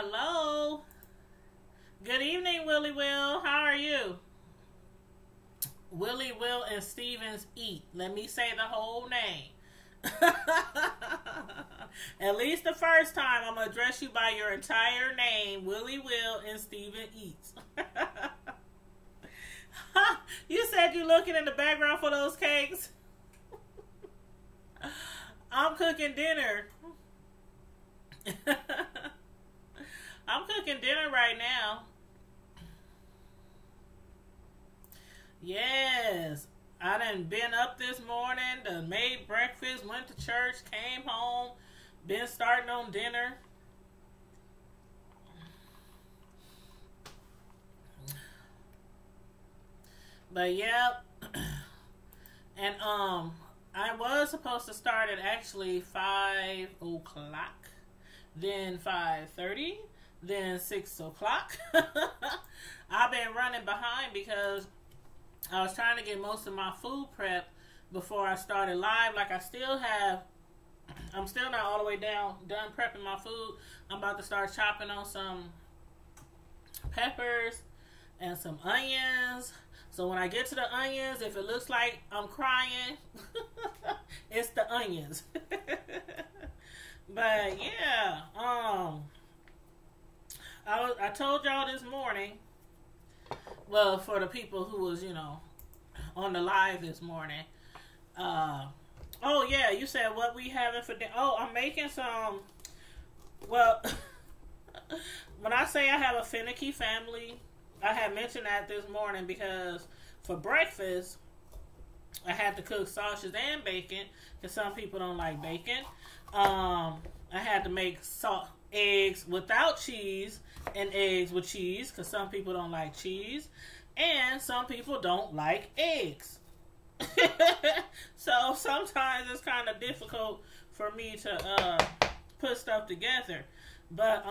Hello. Good evening, Willie Will. How are you? Willie Will and Stevens eat. Let me say the whole name. At least the first time, I'm going to address you by your entire name. Willie Will and Steven Eats. You said you're looking in the background for those cakes? I'm cooking dinner. I'm cooking dinner right now. Yes. I done been up this morning, done made breakfast, went to church, came home, been starting on dinner. But yeah. And I was supposed to start at actually 5 o'clock, then 5:30, then 6 o'clock. I've been running behind because I was trying to get most of my food prep before I started live. Like I'm still not all the way done prepping my food. I'm about to start chopping on some peppers and some onions. So when I get to the onions, if it looks like I'm crying, it's the onions. But yeah, I told y'all this morning. Well, for the people who was, on the live this morning. Oh yeah, you said what we having for dinner. Oh, I'm making some. Well, when I say I have a finicky family, I had mentioned that this morning because for breakfast, I had to cook sausages and bacon because some people don't like bacon. I had to make eggs without cheese and eggs with cheese because some people don't like cheese and some people don't like eggs. So sometimes it's kind of difficult for me to put stuff together. But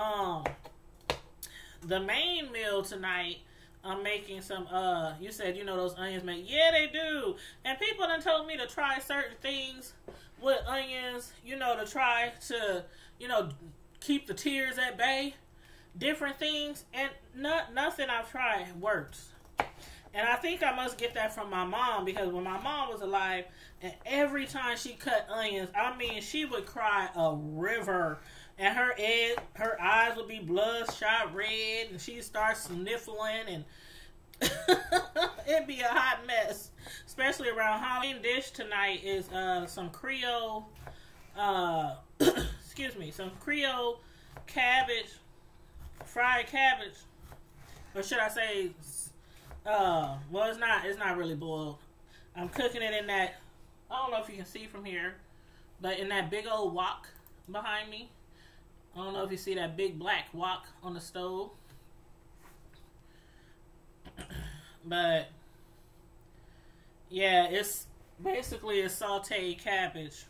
the main meal tonight, I'm making some, you said, those onions make, yeah, they do. And people done told me to try certain things with onions, to try to, keep the tears at bay. Different things. And nothing I've tried works. And I think I must get that from my mom because when my mom was alive, and every time she cut onions, she would cry a river. And her eyes would be bloodshot red, and she'd start sniffling, and it'd be a hot mess. Especially around Halloween. Dish tonight is some Creole, some Creole cabbage, fried cabbage, or should I say, well, it's not really boiled. I'm cooking it in that, I don't know if you can see from here, but in that big old wok behind me. I don't know if you see that big black wok on the stove. But yeah, it's basically a sauteed cabbage.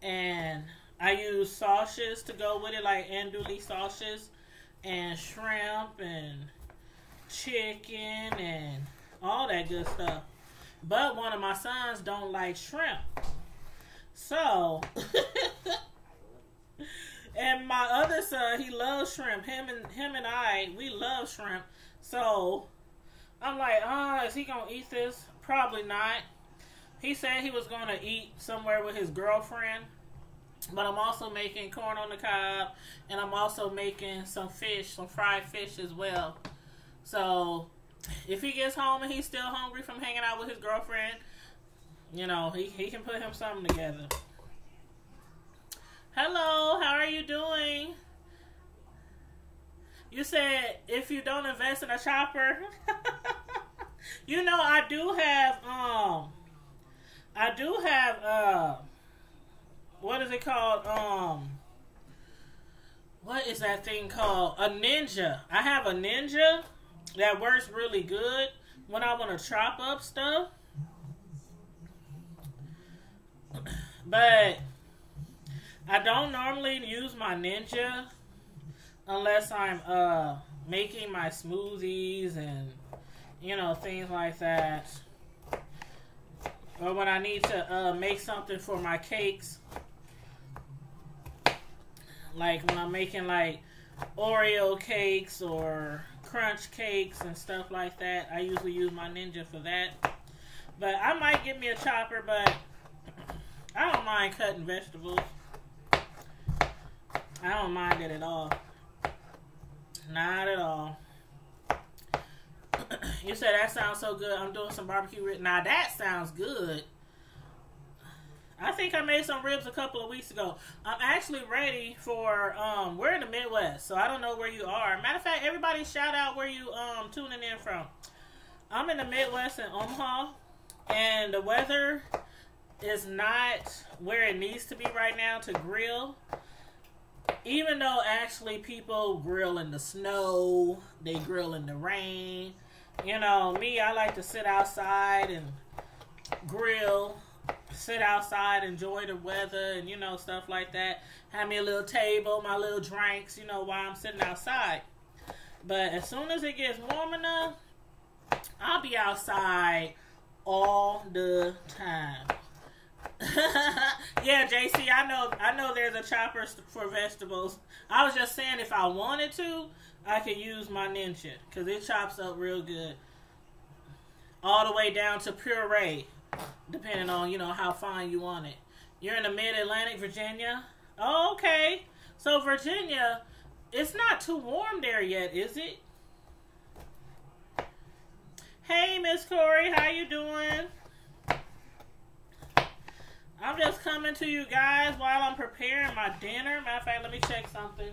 And I use sausages to go with it, like andouille sausages and shrimp and chicken and all that good stuff. But one of my sons don't like shrimp. So and my other son, he loves shrimp. Him and I, we love shrimp. So I'm like, is he gonna eat this? Probably not. He said he was gonna eat somewhere with his girlfriend. But I'm also making corn on the cob, and I'm also making some fish, some fried fish as well. So if he gets home and he's still hungry from hanging out with his girlfriend, he can put him something together. Hello, how are you doing? You said if you don't invest in a chopper. I do have what is it called? What is that thing called? A Ninja. I have a Ninja that works really good when I want to chop up stuff. But I don't normally use my Ninja unless I'm making my smoothies and things like that, or when I need to make something for my cakes, like when I'm making like Oreo cakes or crunch cakes and stuff like that. I usually use my Ninja for that. But I might get me a chopper, but I don't mind cutting vegetables. I don't mind it at all. Not at all. You said that sounds so good. I'm doing some barbecue ribs. Now that sounds good. I think I made some ribs a couple of weeks ago. I'm actually ready for, we're in the Midwest, so I don't know where you are. Matter of fact, everybody shout out where you tuning in from. I'm in the Midwest in Omaha, and the weather is not where it needs to be right now to grill. Even though actually people grill in the snow, they grill in the rain. You know, me, I like to sit outside and grill. Sit outside, enjoy the weather, and, you know, stuff like that. Have me a little table, my little drinks, you know, while I'm sitting outside. But as soon as it gets warm enough, I'll be outside all the time. Yeah, JC, I know there's a chopper for vegetables. I was just saying if I wanted to, I could use my Ninja, because it chops up real good. All the way down to puree, depending on, you know, how fine you want it. You're in the mid-Atlantic, Virginia? Oh, okay. So Virginia, it's not too warm there yet, is it? Hey, Miss Corey, how you doing? I'm just coming to you guys while I'm preparing my dinner. Matter of fact, let me check something.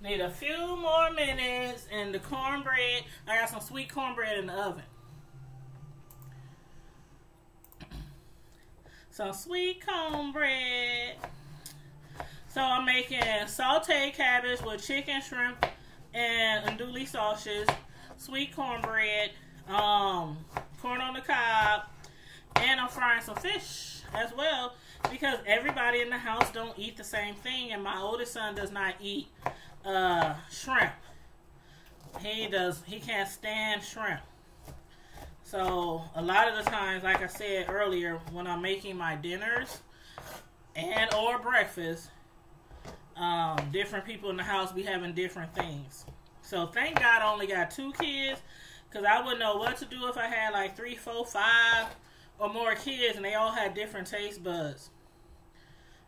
Need a few more minutes, and the cornbread, I got some sweet cornbread in the oven. Some sweet cornbread. So I'm making sauteed cabbage with chicken, shrimp, and andouille sausages, sweet cornbread, corn on the cob, and I'm frying some fish as well, because everybody in the house don't eat the same thing, and my oldest son does not eat shrimp. He can't stand shrimp. So a lot of the times, like I said earlier, when I'm making my dinners and or breakfast, different people in the house be having different things. So thank God I only got 2 kids, because I wouldn't know what to do if I had like 3, 4, 5 or more kids and they all had different taste buds.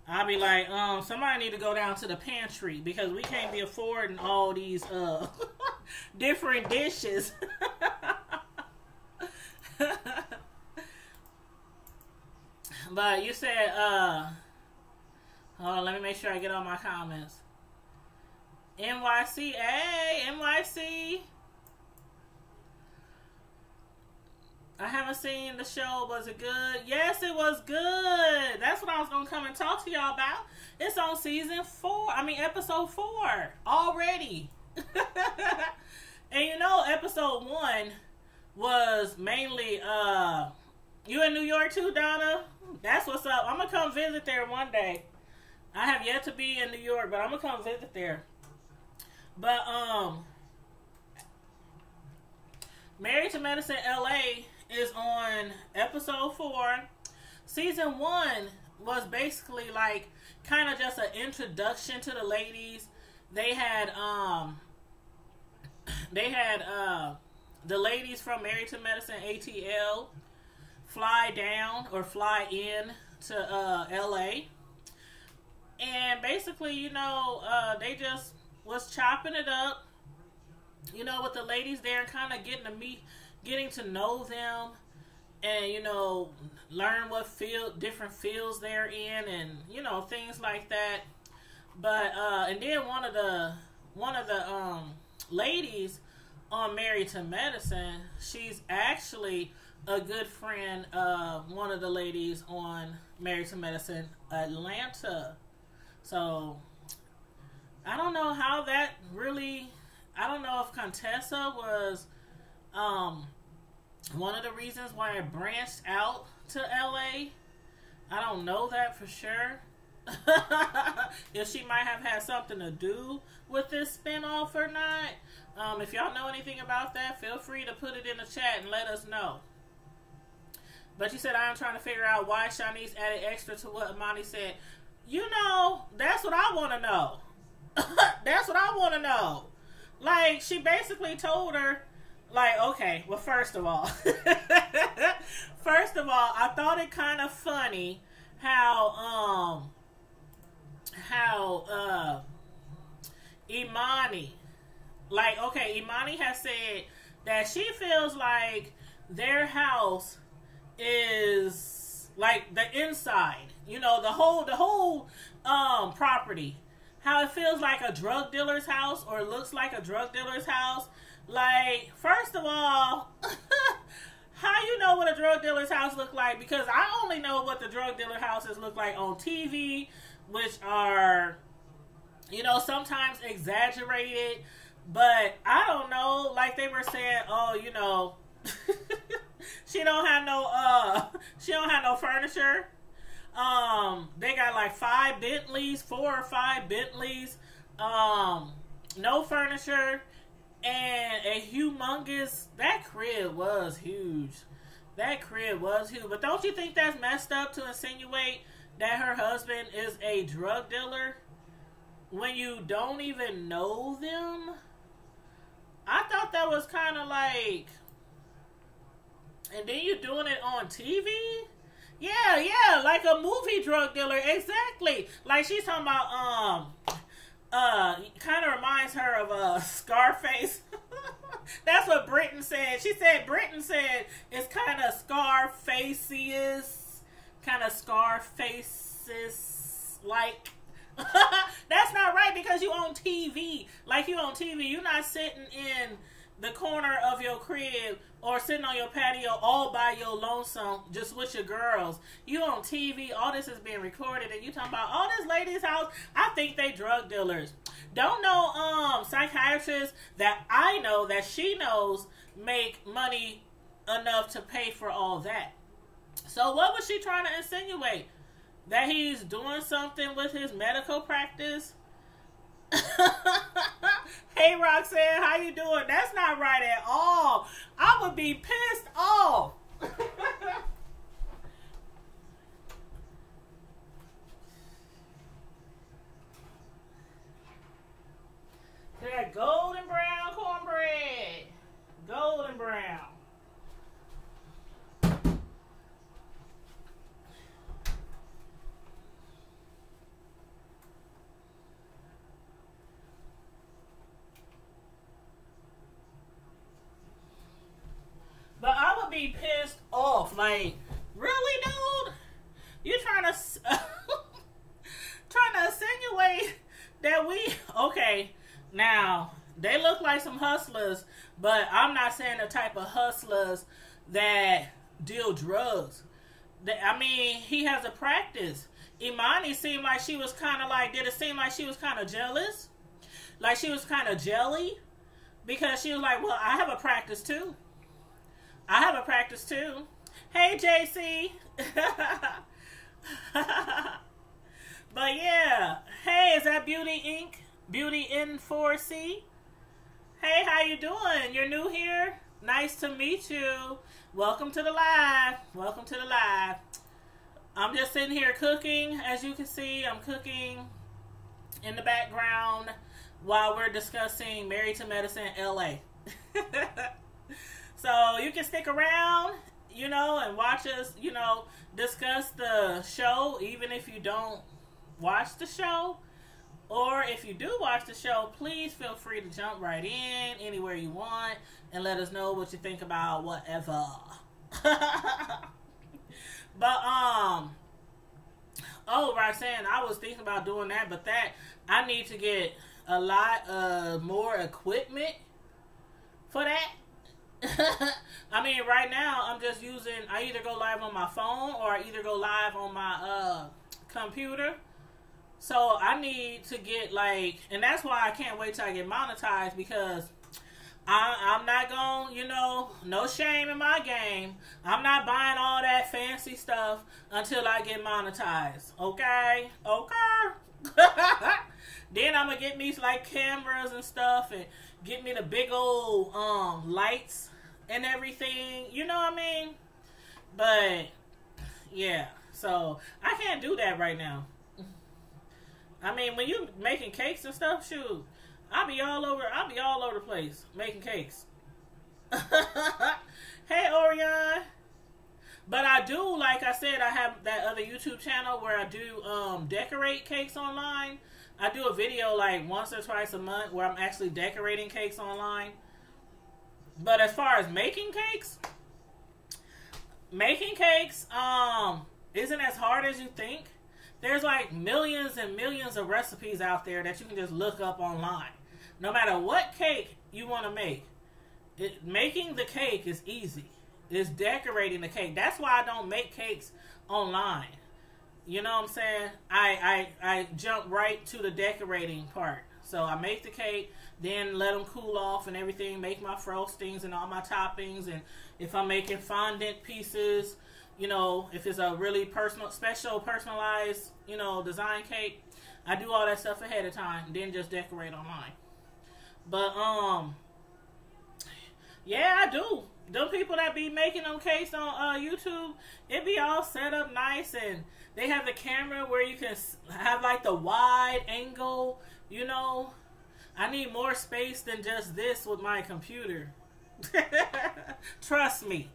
I'll be like, somebody need to go down to the pantry, because we can't be affording all these different dishes. But you said, hold on, let me make sure I get all my comments. NYC, hey, NYC. I haven't seen the show. Was it good? Yes, it was good. That's what I was going to come and talk to y'all about. It's on episode 4 already. And you know, episode 1 was mainly, you in New York too, Donna? That's what's up. I'm going to come visit there one day. I have yet to be in New York, but I'm going to come visit there. But, Married to Medicine LA is on episode 4. Season 1 was basically like kind of just an introduction to the ladies. They had the ladies from Married to Medicine ATL fly down or fly in to LA, and basically, you know, they just was chopping it up, you know, with the ladies there, and kind of getting to know them, and, you know, learn what different fields they're in, and, you know, things like that. But and then one of the ladies on Married to Medicine, she's actually a good friend of one of the ladies on Married to Medicine Atlanta. So I don't know how that really, I don't know if Contessa was one of the reasons why it branched out to LA. I don't know that for sure. if she might have had something to do with this spinoff or not. If y'all know anything about that, feel free to put it in the chat and let us know. But you said, I am trying to figure out why Shanice added extra to what Imani said. You know, that's what I want to know. That's what I want to know. Like, she basically told her, like, okay, well, first of all, I thought it kind of funny how Imani, like, okay, Imani has said that she feels like their house is like the inside, you know, the whole property, how it feels like a drug dealer's house, or looks like a drug dealer's house. Like, first of all, how you know what a drug dealer's house look like? Because I only know what the drug dealer houses look like on TV, which are, you know, sometimes exaggerated, but I don't know, like they were saying, oh, you know, she don't have no furniture. They got like 4 or 5 Bentleys, no furniture, and a humongous, that crib was huge. But don't you think that's messed up to insinuate that her husband is a drug dealer when you don't even know them? I thought that was kind of like, and then you doing it on TV? Yeah, like a movie drug dealer, exactly. Like she's talking about, kind of reminds her of Scarface. That's what Britton said. Britton said it's kind of Scarface's, like. That's not right, because you on TV. Like, you on TV, you're not sitting in the corner of your crib or sitting on your patio all by your lonesome just with your girls. You on TV, all this is being recorded, and you talking about, oh, this lady's house, I think they drug dealers. Don't know psychiatrists that I know, that she knows, make money enough to pay for all that. So what was she trying to insinuate? That he's doing something with his medical practice? Hey, Roxanne, how you doing? That's not right at all. I would be pissed off. That golden brown cornbread. Golden brown. But I would be pissed off. Like, really, dude? You trying to insinuate that we... Okay, now, they look like some hustlers, but I'm not saying the type of hustlers that deal drugs. I mean, he has a practice. Imani seemed like she was kind of like... Did it seem like she was kind of jealous? Like she was kind of jelly? Because she was like, well, I have a practice too. Hey, JC. But yeah. Hey, is that Beauty Inc? Beauty N4C? Hey, how you doing? You're new here? Nice to meet you. Welcome to the live. I'm just sitting here cooking. As you can see, I'm cooking in the background while we're discussing Married to Medicine LA. So you can stick around, you know, and watch us, you know, discuss the show, even if you don't watch the show. Or if you do watch the show, please feel free to jump right in anywhere you want and let us know what you think about whatever. But, oh, Roxanne, I was thinking about doing that, but I need to get a lot of more equipment for that. I mean, right now, I'm just using, I either go live on my phone or I either go live on my computer. So I need to get, like, and that's why I can't wait till I get monetized, because I'm not going, no shame in my game. I'm not buying all that fancy stuff until I get monetized. Okay? Okay? Then I'm going to get me like cameras and stuff and get me the big old lights and everything. You know what I mean? But, yeah. So, I can't do that right now. I mean, when you making cakes and stuff, shoot, I'll be all over the place making cakes. Hey, Orion. But I do, like I said, I have that other YouTube channel where I do decorate cakes online. I do a video like once or twice a month where I'm actually decorating cakes online. But as far as making cakes isn't as hard as you think. There's like millions and millions of recipes out there that you can just look up online. No matter what cake you want to make, making the cake is easy. It's decorating the cake. That's why I don't make cakes online. You know what I'm saying? I jump right to the decorating part. So I make the cake, then let them cool off and everything, make my frostings and all my toppings. And if I'm making fondant pieces, if it's a really personalized, design cake, I do all that stuff ahead of time, then just decorate online. But, yeah, I do. Them people that be making them cakes on YouTube, it be all set up nice, and they have the camera where you can have, like, the wide angle, I need more space than just this with my computer. Trust me.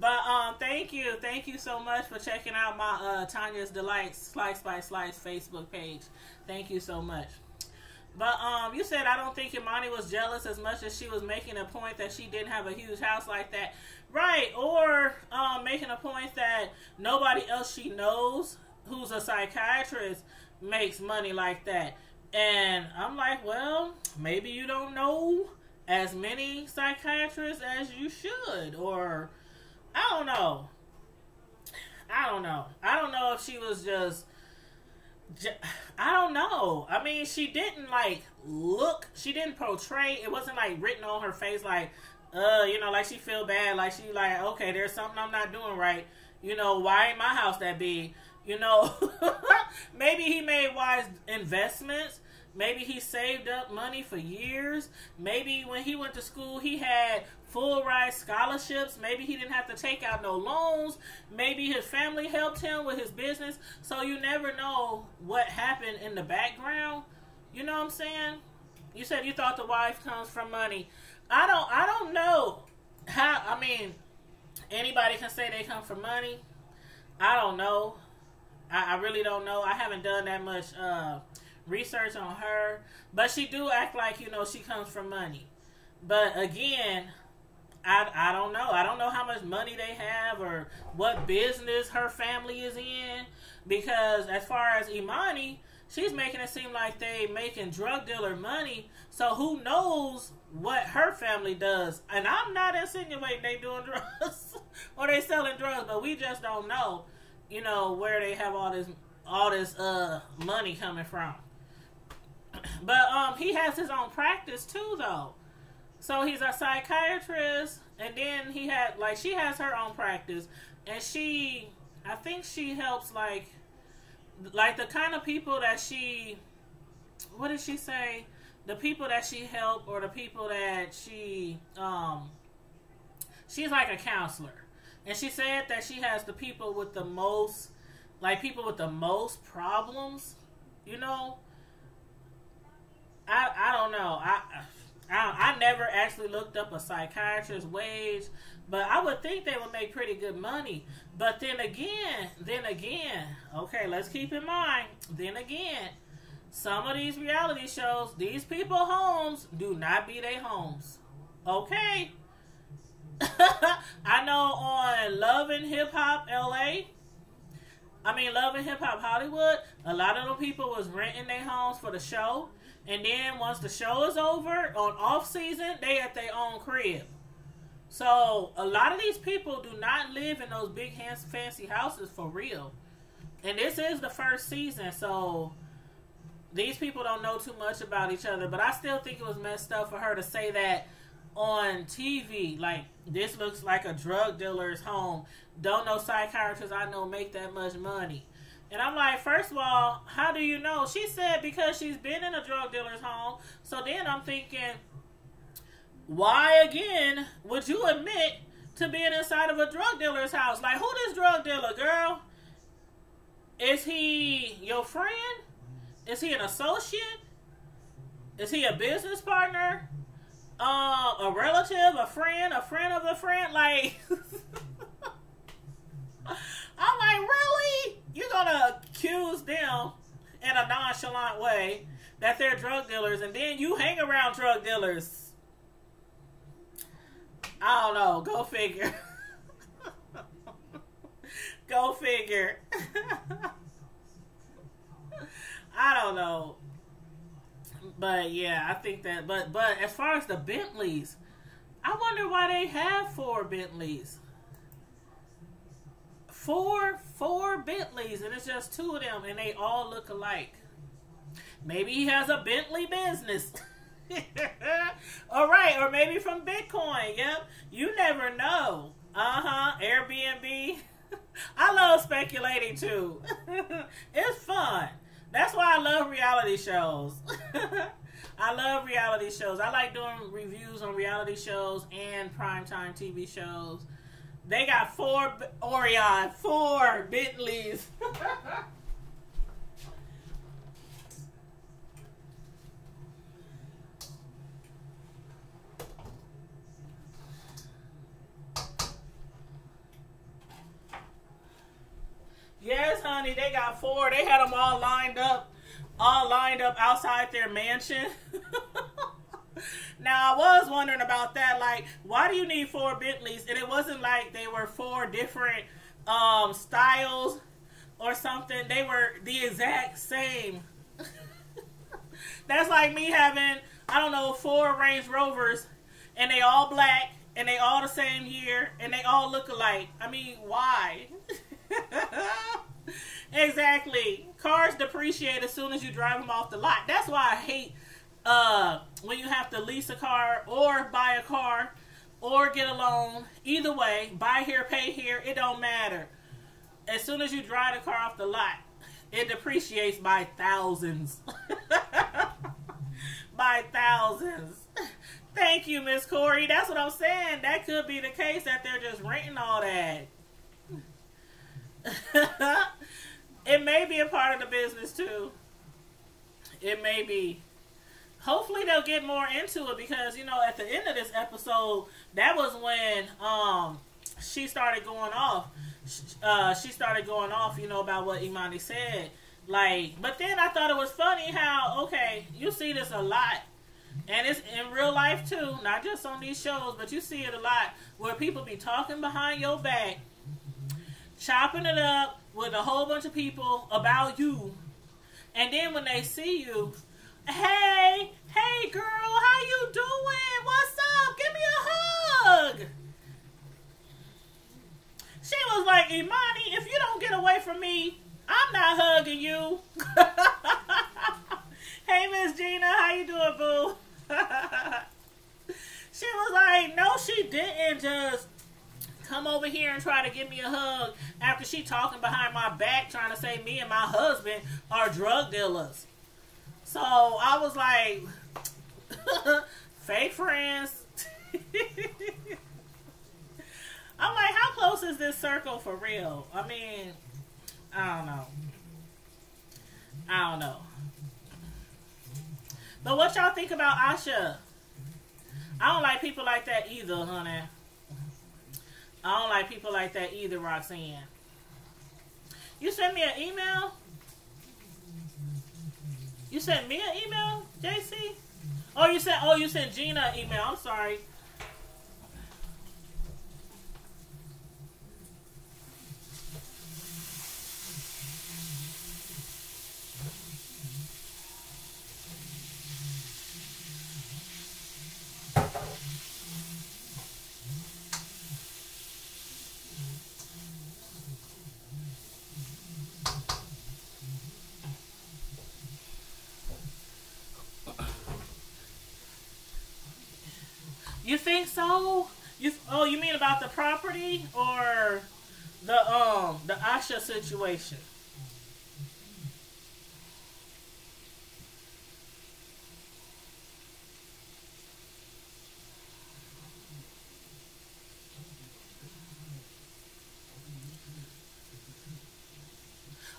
But thank you so much for checking out my Tanya's Delights Slice by Slice Facebook page. Thank you so much. But you said I don't think Imani was jealous as much as she was making a point that she didn't have a huge house like that, right? Or making a point that nobody else she knows who's a psychiatrist makes money like that. And I'm like, well, maybe you don't know as many psychiatrists as you should, or I don't know. I don't know if she was just I don't know. I mean, she didn't she didn't portray, it wasn't like written on her face like, like she feel bad, like she like, okay, there's something I'm not doing right. Why ain't my house that big? Maybe he made wise investments. Maybe he saved up money for years. Maybe when he went to school, he had full ride scholarships. Maybe he didn't have to take out no loans. Maybe his family helped him with his business. So you never know what happened in the background. You know what I'm saying? You said you thought the wife comes from money. I don't know how. I mean, anybody can say they come from money. I don't know. I really don't know. I haven't done that much research on her, but she do act like she comes from money. But again, I don't know. I don't know how much money they have or what business her family is in, because as far as Imani, she's making it seem like they making drug dealer money. So who knows what her family does? And I'm not insinuating they doing drugs or they selling drugs, but we just don't know, where they have all this money coming from. But he has his own practice too, though. So he's a psychiatrist, and then she has her own practice, and I think she helps like the kind of people that what did she say? The people that she helped, or the people that she's like a counselor. And she said that she has the people with the most problems, I don't know. I never actually looked up a psychiatrist's wage, but I would think they would make pretty good money. But then again, okay, let's keep in mind, then again, some of these reality shows, these people's homes do not be their homes. Okay? I know on Love and Hip Hop Love and Hip Hop Hollywood, a lot of them people was renting their homes for the show. And then once the show is over, on off season, they at their own crib. So a lot of these people do not live in those big fancy houses for real. And this is the first season, so these people don't know too much about each other, but I still think it was messed up for her to say that on TV. Like, this looks like a drug dealer's home. Don't know psychiatrists I know make that much money. And I'm like, first of all, how do you know? She said because she's been in a drug dealer's home. So then I'm thinking, why again would you admit to being inside of a drug dealer's house? Like, who this drug dealer, girl? Is he your friend? Is he an associate? Is he a business partner? A relative, a friend of a friend? Like, I'm like, really? You're gonna accuse them in a nonchalant way that they're drug dealers, and then you hang around drug dealers? I don't know. Go figure. Go figure. I don't know. But yeah, I think that, but as far as the Bentleys, I wonder why they have 4 Bentleys. Four Bentleys, and it's just 2 of them, and they all look alike. Maybe he has a Bentley business. All right, or maybe from Bitcoin. Yep, you never know. Airbnb. I love speculating too. It's fun. That's why I love reality shows. I love reality shows. I like doing reviews on reality shows and primetime TV shows. They got 4 Bentleys. Yes, honey, they got 4. They had them all lined up outside their mansion. Now, I was wondering about that. Like, why do you need 4 Bentleys? And it wasn't like they were 4 different styles or something. They were the exact same. That's like me having, I don't know, 4 Range Rovers, and they all black, and they all the same year, and they all look alike. I mean, why? Exactly. Cars depreciate as soon as you drive them off the lot. That's why I hate when you have to lease a car or buy a car or get a loan. Either way, buy here, pay here, it don't matter. As soon as you drive the car off the lot, it depreciates by thousands. By thousands. Thank you, Miss Corey. That's what I'm saying. That could be the case, that they're just renting all that. It may be a part of the business too. It may be. Hopefully they'll get more into it, because, you know, at the end of this episode, that was when she started going off. She started going off, you know, about what Imani said. Like, but then I thought it was funny how, okay, you see this a lot. And it's in real life too, not just on these shows, but you see it a lot where people be talking behind your back, chopping it up with a whole bunch of people about you. And then when they see you, hey girl, how you doing? What's up? Give me a hug. She was like, Imani, if you don't get away from me, I'm not hugging you. Hey, Miss Gina, how you doing, boo? She was like, no, she didn't just come over here and try to give me a hug after she talking behind my back trying to say me and my husband are drug dealers. So I was like, fake friends. I'm like, how close is this circle for real? I mean, I don't know. But what y'all think about Asha? I don't like people like that either, honey. I don't like people like that either, Roxanne. You sent me an email? You sent me an email, JC? Oh, you sent Gina an email. I'm sorry. You think so? You mean about the property or the Asha situation?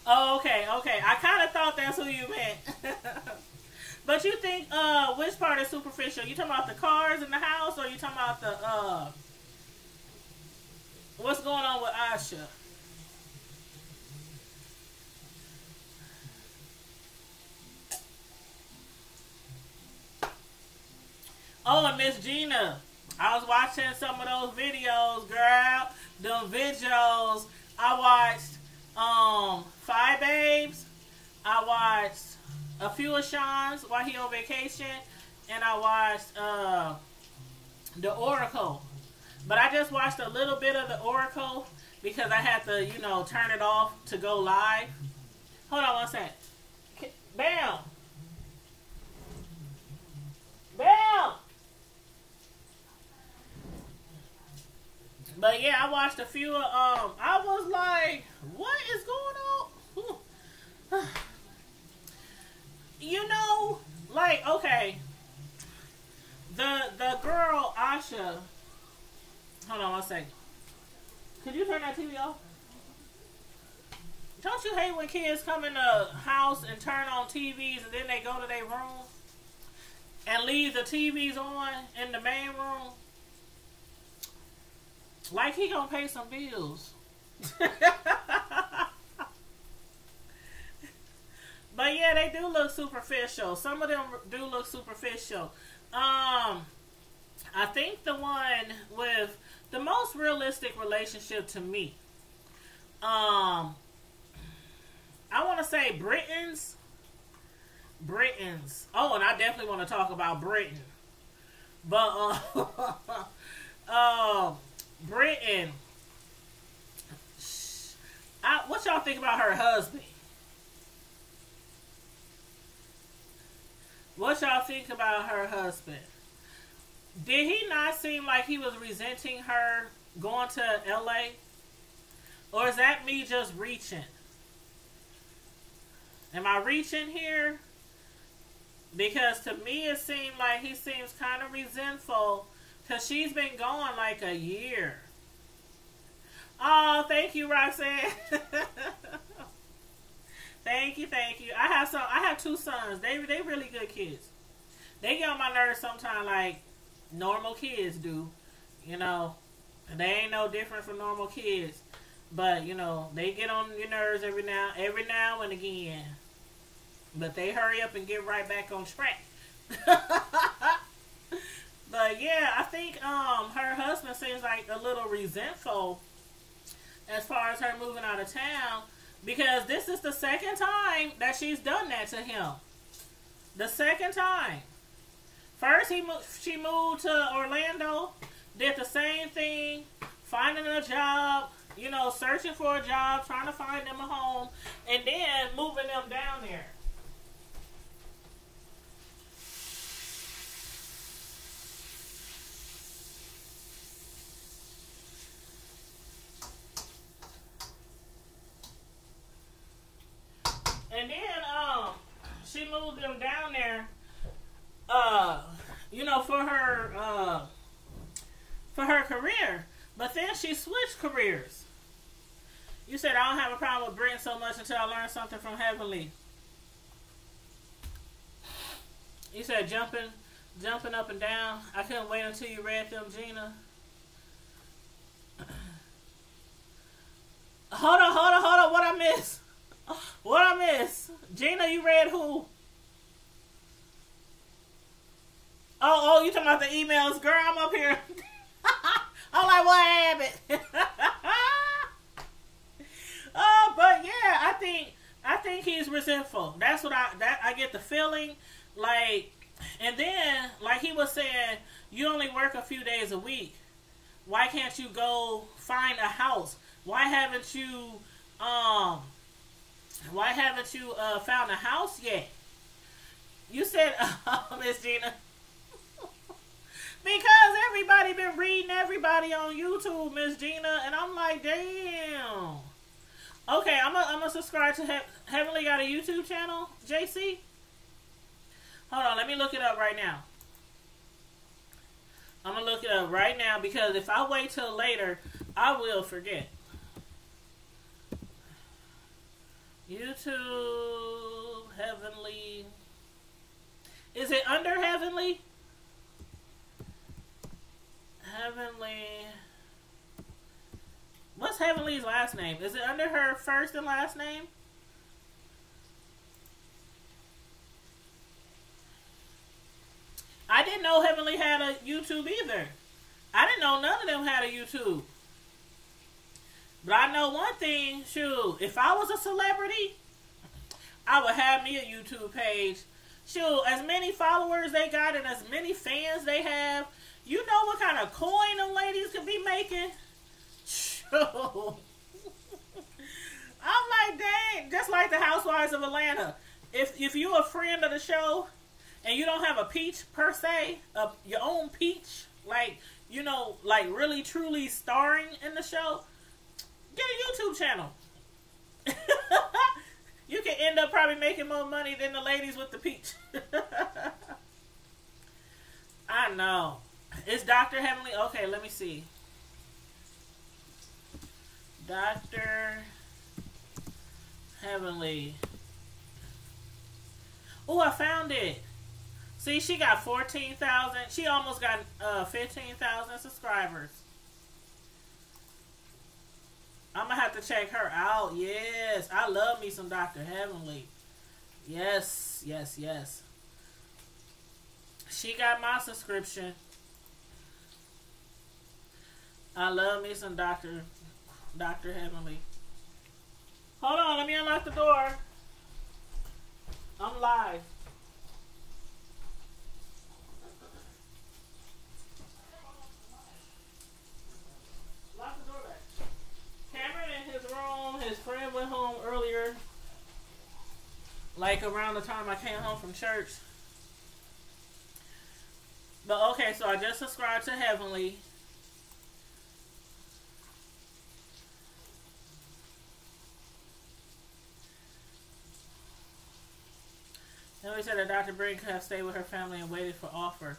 Oh, okay, okay. I kind of thought that's who you meant. But you think which part is superficial? You talking about the cars in the house, or you talking about the what's going on with Asha? Oh, and Miss Gina. I was watching some of those videos, girl. Them videos. I watched Five Babes. I watched a few of Sean's while he on vacation, and I watched the Oracle. But I just watched a little bit of the Oracle because I had to, turn it off to go live. Hold on one second. Bam! Bam! But yeah, I watched a few of, I was like, what is going on? Like, okay, the girl Asha. Hold on one second. Could you turn that TV off? Don't you hate when kids come in the house and turn on TVs and then they go to their room and leave the TVs on in the main room? Like he gonna pay some bills. But yeah, they do look superficial. Some of them do look superficial. I think the one with the most realistic relationship to me, I want to say Britain's. Oh, and I definitely want to talk about Britain. But Britain. What y'all think about her husband? What y'all think about her husband? Did he not seem like he was resenting her going to LA? Or is that me just reaching? Am I reaching here? Because to me it seemed like he seems kind of resentful because she's been gone like a year. Oh, thank you, Roxanne. Thank you. I have two sons. They really good kids. They get on my nerves sometimes like normal kids do. They ain't no different from normal kids. But, they get on your nerves every now and again. But they hurry up and get right back on track. But yeah, I think her husband seems like a little resentful as far as her moving out of town, because this is the second time that she's done that to him. The second time. First she moved to Orlando, did the same thing, finding a job, searching for a job, trying to find them a home, and then moving them down there. And then she moved them down there for her career. But then she switched careers. You said I don't have a problem with Britain so much until I learn something from Heavenly. You said jumping up and down. I couldn't wait until you read them, Gina. Hold on. What I miss? What I miss? Gina, you read who? Oh, you talking about the emails? Girl, I'm up here. I'm like, what happened? But yeah, I think he's resentful. That's what I get the feeling. Like, and then, like he was saying, you only work a few days a week. Why can't you go find a house? Why haven't you found a house yet? You said, Miss Gina. Because everybody been reading everybody on YouTube, Miss Gina, and I'm like, damn. Okay, I'm gonna subscribe to Heavenly got a YouTube channel, JC? Hold on, let me look it up right now. I'm gonna look it up right now because if I wait till later, I will forget. YouTube, Heavenly. Is it under Heavenly? Heavenly. What's Heavenly's last name? Is it under her first and last name? I didn't know Heavenly had a YouTube either. I didn't know none of them had a YouTube. But I know one thing, shoot, if I was a celebrity, I would have me a YouTube page. Shoot, as many followers they got and as many fans they have, you know what kind of coin them ladies could be making? Shoot. I'm like, dang, just like the Housewives of Atlanta. If you a friend of the show and you don't have a peach per se, your own peach, like, you know, like really truly starring in the show, get a YouTube channel. You can end up probably making more money than the ladies with the peach. I know. Is Dr. Heavenly? Okay, let me see. Dr. Heavenly. Oh, I found it. See, she got 14,000. She almost got 15,000 subscribers. I'm going to have to check her out. Yes. I love me some Dr. Heavenly. Yes. Yes, yes. She got my subscription. I love me some Dr. Heavenly. Hold on. Let me unlock the door. I'm live. Lock the door back. Cameron in his room. His friend went home earlier. Like around the time I came home from church. But okay, so I just subscribed to Heavenly. Then we said that Dr. Brink could have stayed with her family and waited for offer.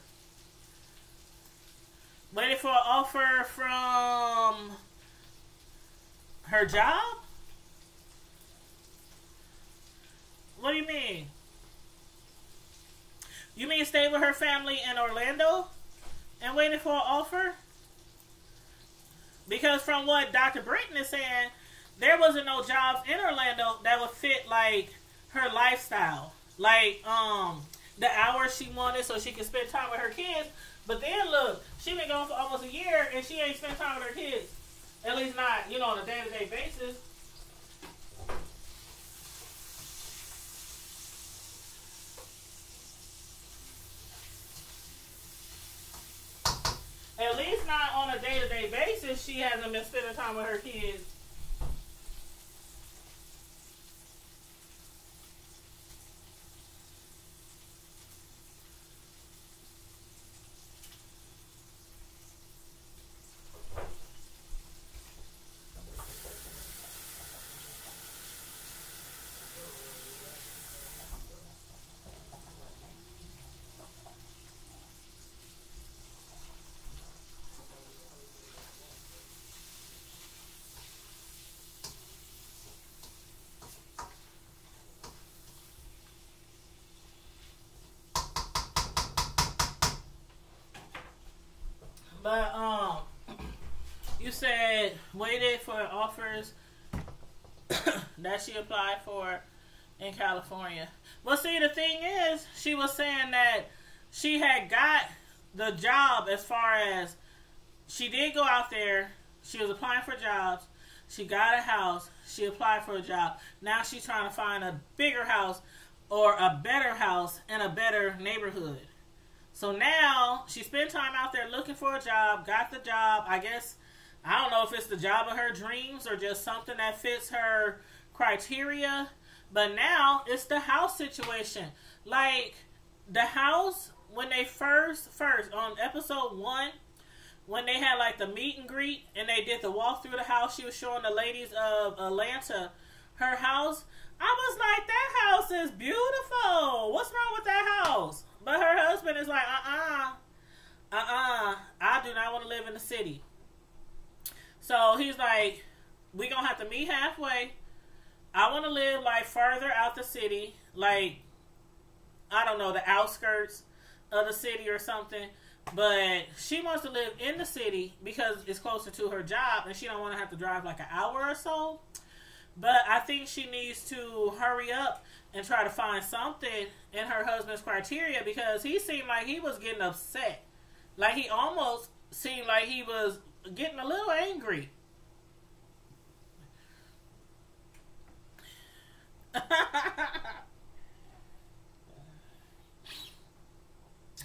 Waited for an offer from her job? What do you mean? You mean stay with her family in Orlando and waited for an offer? Because from what Dr. Britton is saying, there wasn't no jobs in Orlando that would fit like her lifestyle. Like the hours she wanted so she could spend time with her kids. But then look, she been gone for almost a year and she ain't spent time with her kids. At least not, you know, on a day-to-day basis. At least not on a day-to-day basis, she hasn't been spending time with her kids. But you said waited for offers that she applied for in California. Well, see, the thing is, she was saying that she had got the job as far as she did go out there. She was applying for jobs. She got a house. She applied for a job. Now she's trying to find a bigger house or a better house in a better neighborhood. So now she spent time out there looking for a job, got the job. I guess, I don't know if it's the job of her dreams or just something that fits her criteria. But now it's the house situation. Like, the house when they first on episode 1, when they had like the meet and greet and they did the walk through the house, she was showing the ladies of Atlanta her house. I was like, that house is beautiful. What's wrong with that house? But her husband is like, I do not want to live in the city. So he's like, we gonna have to meet halfway. I want to live like further out the city, like, I don't know, the outskirts of the city or something. But she wants to live in the city because it's closer to her job and she don't want to have to drive like an hour or so. But I think she needs to hurry up and try to find something in her husband's criteria, because he seemed like he was getting upset. Like, he almost seemed like he was getting a little angry.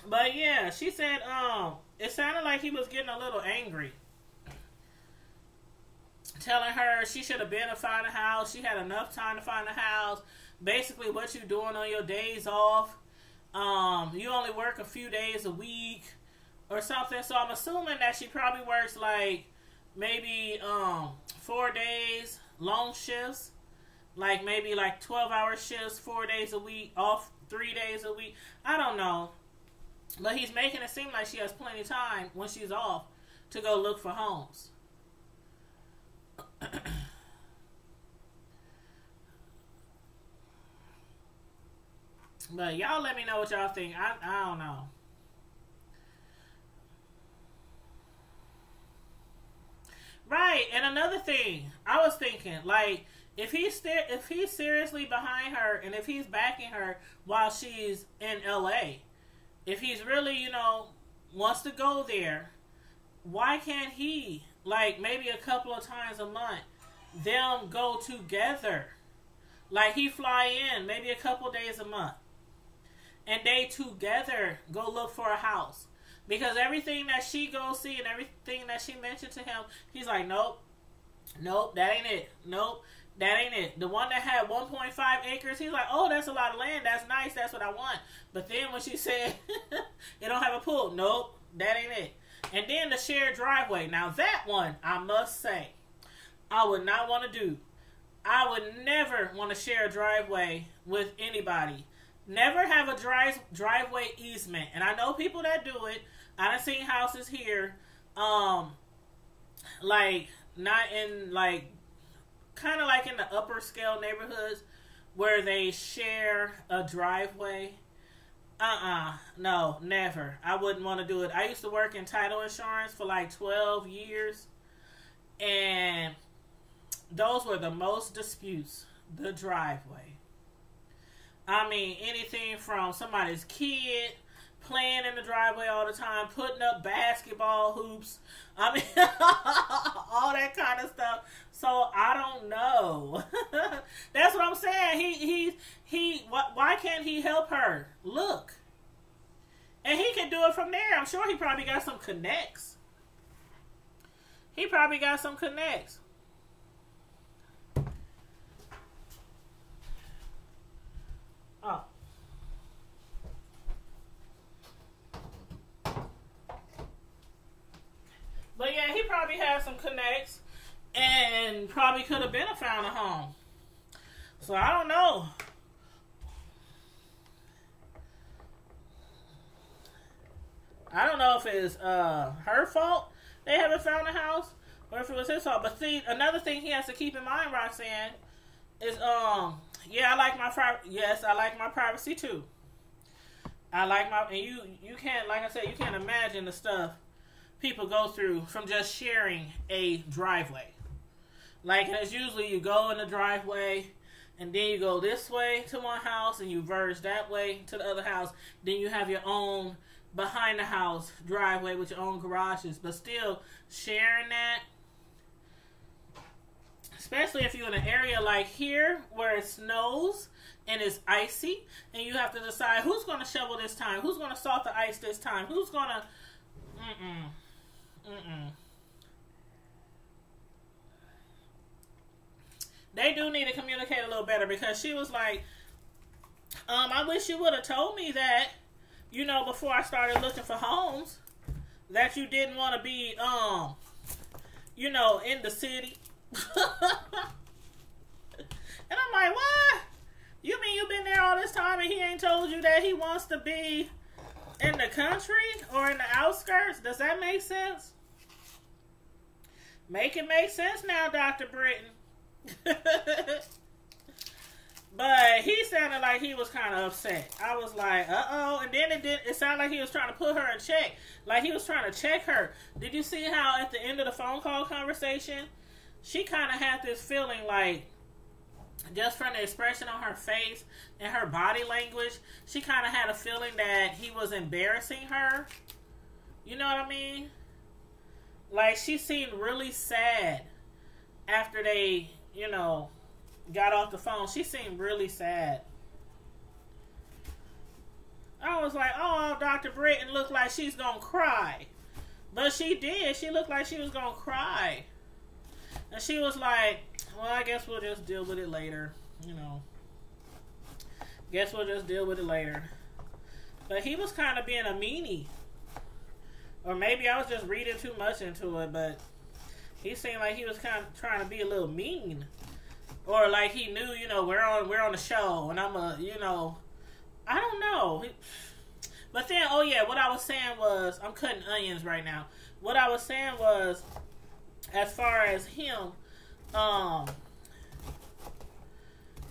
But yeah, she said it sounded like he was getting a little angry, telling her she should have been to find a house. She had enough time to find a house. Basically, what you doing on your days off. You only work a few days a week or something. So I'm assuming that she probably works like maybe 4 days, long shifts. Like maybe like 12-hour shifts, 4 days a week, off 3 days a week. I don't know. But he's making it seem like she has plenty of time when she's off to go look for homes. But y'all let me know what y'all think. I don't know. Right, and another thing, I was thinking, like, if he's seriously behind her and if he's backing her while she's in LA, if he's really, you know, wants to go there, why can't he, like, maybe a couple of times a month, them go together? Like, he fly in maybe a couple days a month, and they together go look for a house. Because everything that she goes see and everything that she mentioned to him, he's like, nope, that ain't it. Nope, that ain't it. The one that had 1.5 acres, he's like, oh, that's a lot of land. That's nice. That's what I want. But then when she said, it don't have a pool, nope, that ain't it. And then the shared driveway. Now that one, I must say, I would not want to do. I would never want to share a driveway with anybody. Never have a driveway easement. And I know people that do it. I done seen houses here, like, not in, like, kind of like in the upper scale neighborhoods where they share a driveway. No, never. I wouldn't want to do it. I used to work in title insurance for like 12 years, and those were the most disputes, the driveway. I mean, anything from somebody's kid playing in the driveway all the time, putting up basketball hoops. I mean, all that kind of stuff. So I don't know. That's what I'm saying. Why can't he help her? Look. And he can do it from there. I'm sure he probably got some connects. Oh. But yeah, he probably had some connects and probably could have been found a home. So I don't know. I don't know if it's her fault they haven't found a house or if it was his fault. But see, another thing he has to keep in mind, Roxanne, is yeah, I like my privacy too. And you can't, like I said, you can't imagine the stuff people go through from just sharing a driveway. Like, it's usually you go in the driveway and then you go this way to one house and you verge that way to the other house. Then you have your own behind the house driveway with your own garages, but still sharing that, especially if you're in an area like here where it snows and it's icy and you have to decide who's going to shovel this time, who's going to salt the ice this time, who's going to They do need to communicate a little better, because she was like, I wish you would have told me that, before I started looking for homes, that you didn't want to be, in the city. And I'm like, what? You mean you've been there all this time and he ain't told you that he wants to be in the country or in the outskirts? Does that make sense? Make it make sense now, Dr. Britton. But he sounded like he was kind of upset. I was like, uh-oh. And then it sounded like he was trying to put her in check. Like he was trying to check her. Did you see how at the end of the phone call conversation, she kind of had this feeling like, just from the expression on her face and her body language, she kind of had a feeling that he was embarrassing her. You know what I mean? Like, she seemed really sad after they, got off the phone. She seemed really sad. I was like, oh, Dr. Britton looked like she's going to cry. But she did. She looked like she was going to cry. And she was like, well, I guess we'll just deal with it later. Guess we'll just deal with it later. But he was kind of being a meanie. Or maybe I was just reading too much into it, but he seemed like he was kind of trying to be a little mean. Or like he knew, we're on the show, and I'm I don't know. But then, oh yeah, what I was saying was, I'm cutting onions right now. What I was saying was, as far as him,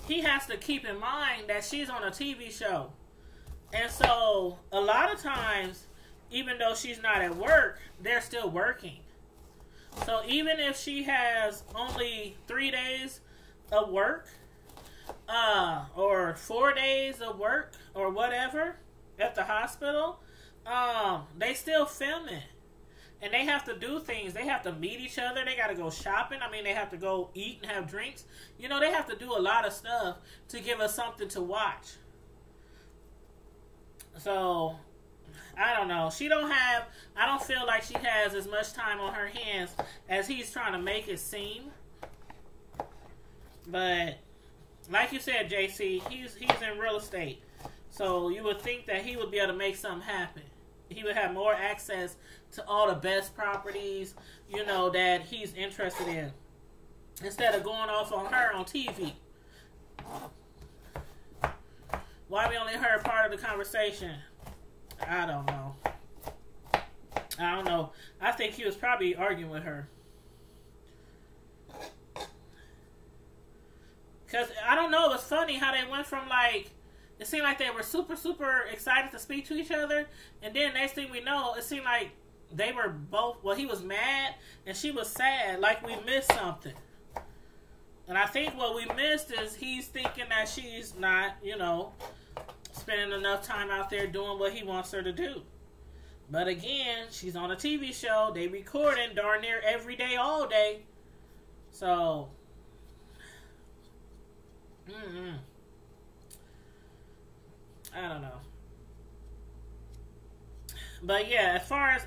he has to keep in mind that she's on a TV show. And so, a lot of times, even though she's not at work, they're still working. So, even if she has only 3 days of work, or 4 days of work, or whatever, at the hospital, they still film it. And they have to do things. They have to meet each other. They got to go shopping. I mean, they have to go eat and have drinks. They have to do a lot of stuff to give us something to watch. So, I don't know. I don't feel like she has as much time on her hands as he's trying to make it seem. But, like you said, JC, he's in real estate. So, you would think that he would be able to make something happen. He would have more access to all the best properties, that he's interested in. Instead of going off on her on TV. Why we only heard part of the conversation? I don't know. I think he was probably arguing with her. Because, I don't know, it was funny how they went from it seemed like they were super, super excited to speak to each other. And then next thing we know, it seemed like they were both, he was mad and she was sad, like we missed something. And I think what we missed is he's thinking that she's not, spending enough time out there doing what he wants her to do. But again, she's on a TV show. They recording darn near every day, all day. So, I don't know. But yeah, as far as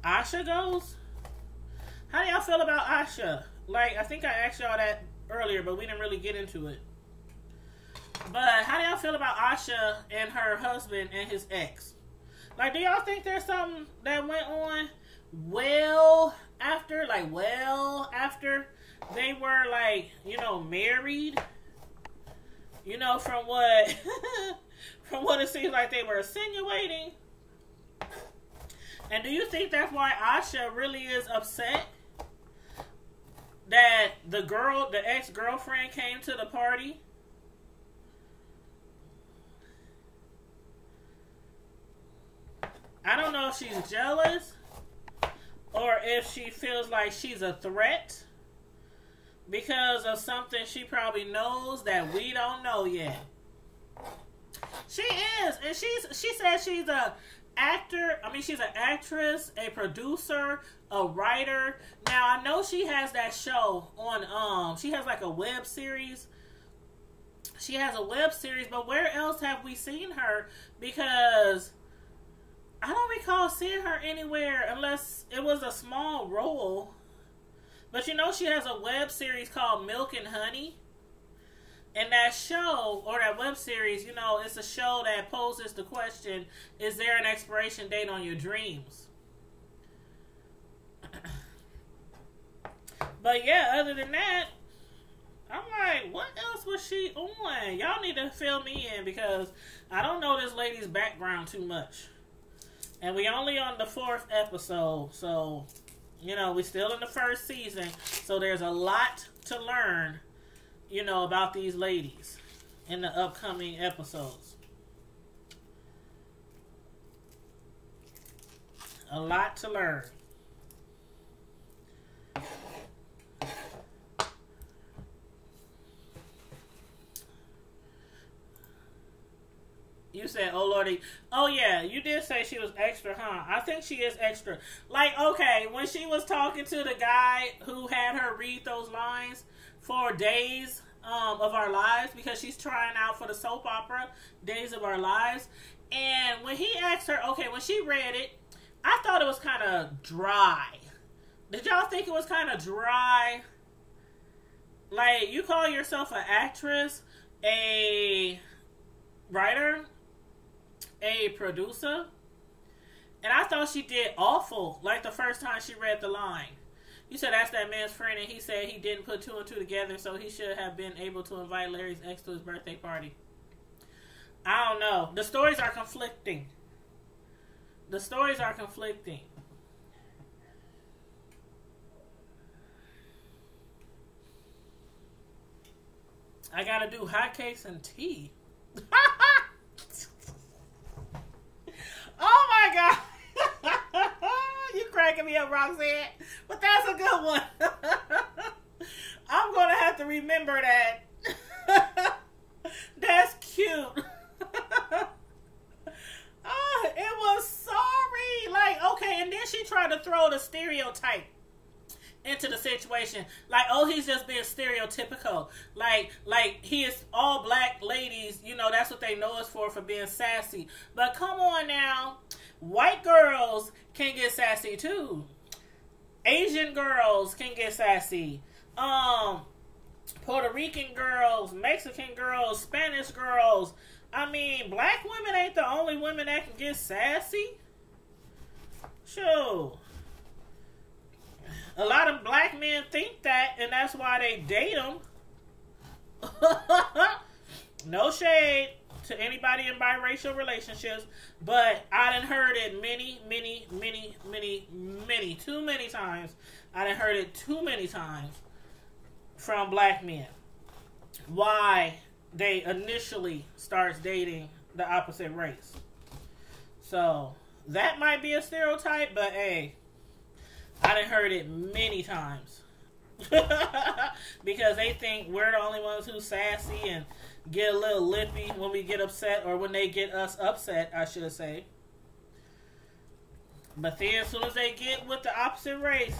Asha goes, how do y'all feel about Asha? I think I asked y'all that earlier, but we didn't really get into it. But how do y'all feel about Asha and her husband and his ex? Do y'all think there's something that went on well after they were married? From what from what it seems like they were insinuating. And do you think that's why Asha really is upset that the ex-girlfriend came to the party? I don't know if she's jealous or if she feels like she's a threat because of something she probably knows that we don't know yet. She is, and she says she's a actor. I mean, she's an actress, a producer, a writer. Now I know she has that show on. She has a web series. She has a web series, but where else have we seen her? Because I don't recall seeing her anywhere unless it was a small role. But she has a web series called Milk and Honey. And that show or that web series, you know, it's a show that poses the question, is there an expiration date on your dreams? But yeah, other than that, I'm like, what else was she on? Y'all need to fill me in because I don't know this lady's background too much. And we only on the 4th episode, so, you know, we still in the 1st season. So there's a lot to learn, you know, about these ladies in the upcoming episodes. A lot to learn. You said, oh lordy. Oh yeah, you did say she was extra, huh? I think she is extra. Like, okay, when she was talking to the guy who had her read those lines for Days of Our Lives, because she's trying out for the soap opera Days of Our Lives, and when he asked her, okay, when she read it, I thought it was kind of dry. Did y'all think it was kind of dry? Like, you call yourself an actress, a writer, a producer, and I thought she did awful, like the first time she read the line. You said that's that man's friend, and he said he didn't put 2 and 2 together, so he should have been able to invite Larry's ex to his birthday party. I don't know. The stories are conflicting. The stories are conflicting. I gotta do hotcakes and tea. Oh my God. You cracking me up, Roxanne. But that's a good one. I'm going to have to remember that. That's cute. It was sorry. Like, okay, and then she tried to throw the stereotype into the situation. Like, oh, he's just being stereotypical. Like he is all black ladies, you know, that's what they know us for being sassy. But come on now. White girls can get sassy too. Asian girls can get sassy. Puerto Rican girls, Mexican girls, Spanish girls. I mean, black women ain't the only women that can get sassy. Sure. A lot of black men think that, and that's why they date them. No shade to anybody in biracial relationships, but I done heard it too many times. I done heard it too many times from black men. Why they initially starts dating the opposite race. So, that might be a stereotype, but hey, I done heard it many times. Because they think we're the only ones who's sassy and get a little lippy when we get upset, or when they get us upset, I should say. But then as soon as they get with the opposite race,